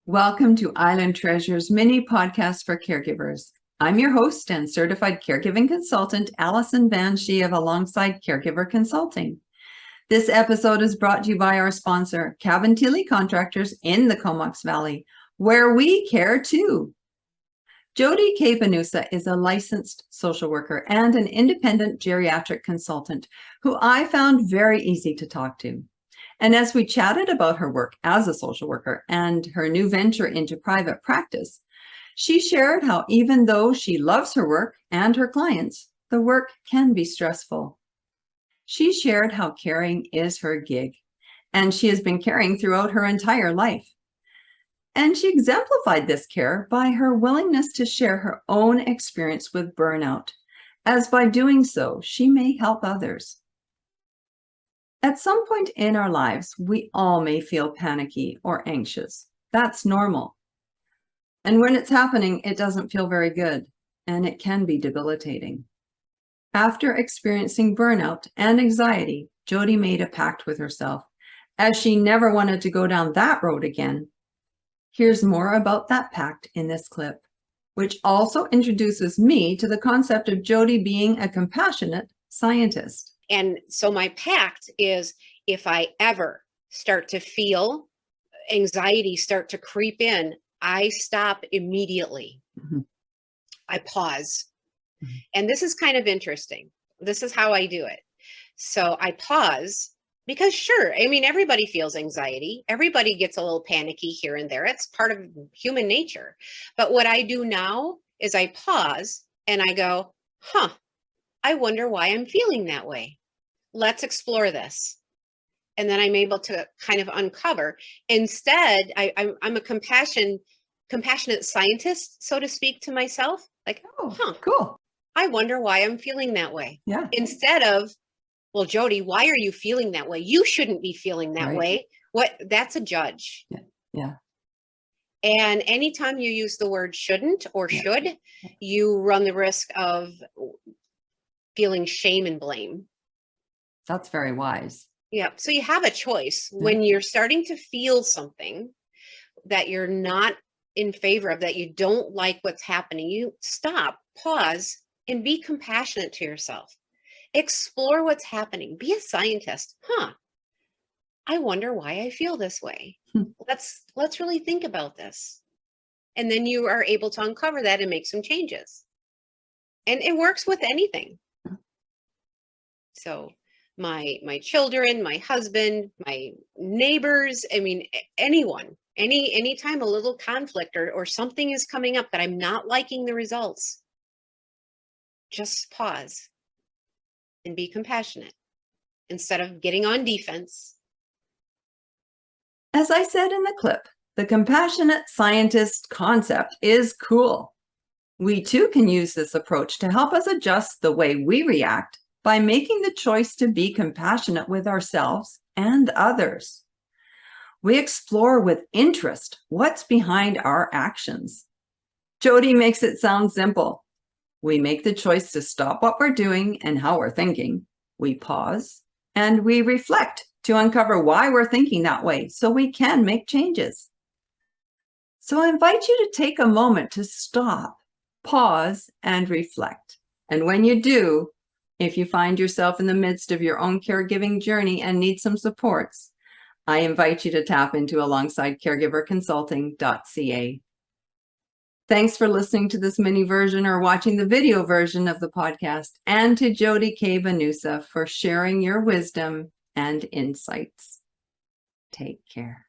Welcome to Island Treasures mini podcast for caregivers. I'm your host and certified caregiving consultant, Allison Van Schie of Alongside Caregiver Consulting. This episode is brought to you by our sponsor, Cabin-Tilley Contractors in the Comox Valley, where we care too. Jody Cabanusa is a licensed social worker and an independent geriatric consultant who I found very easy to talk to. And as we chatted about her work as a social worker and her new venture into private practice, she shared how even though she loves her work and her clients, the work can be stressful. She shared how caring is her gig, and she has been caring throughout her entire life. And she exemplified this care by her willingness to share her own experience with burnout, as by doing so, she may help others. At some point in our lives, we all may feel panicky or anxious. That's normal. And when it's happening, it doesn't feel very good, and it can be debilitating. After experiencing burnout and anxiety, Jody made a pact with herself, as she never wanted to go down that road again. Here's more about that pact in this clip, which also introduces me to the concept of Jody being a compassionate scientist. And so my pact is, if I ever start to feel anxiety start to creep in, I stop immediately. Mm-hmm. I pause. Mm-hmm. And this is kind of interesting. This is how I do it. So I pause because sure, I mean, everybody feels anxiety. Everybody gets a little panicky here and there. It's part of human nature. But what I do now is I pause and I go, I wonder why I'm feeling that way. Let's explore this. And then I'm able to kind of uncover. Instead, I'm a compassionate scientist, so to speak, to myself. Like, cool. I wonder why I'm feeling that way. Yeah. Instead of, well, Jody, why are you feeling that way? You shouldn't be feeling that way. That's a judge. Yeah. And anytime you use the word shouldn't or should, you run the risk of feeling shame and blame. That's very wise. Yeah. So you have a choice when you're starting to feel something that you're not in favor of, that you don't like what's happening. You stop, pause, and be compassionate to yourself. Explore what's happening. Be a scientist. I wonder why I feel this way. Let's really think about this. And then you are able to uncover that and make some changes. And it works with anything. So my children, my husband, my neighbors, I mean, anyone, anytime a little conflict or something is coming up that I'm not liking the results, just pause and be compassionate instead of getting on defense. As I said in the clip, the compassionate scientist concept is cool. We too can use this approach to help us adjust the way we react by making the choice to be compassionate with ourselves and others. We explore with interest what's behind our actions. Jody makes it sound simple. We make the choice to stop what we're doing and how we're thinking. We pause and we reflect to uncover why we're thinking that way so we can make changes. So I invite you to take a moment to stop, pause, and reflect. And when you do, if you find yourself in the midst of your own caregiving journey and need some supports, I invite you to tap into alongsidecaregiverconsulting.ca. Thanks for listening to this mini version or watching the video version of the podcast, and to Jody Cabanusa for sharing your wisdom and insights. Take care.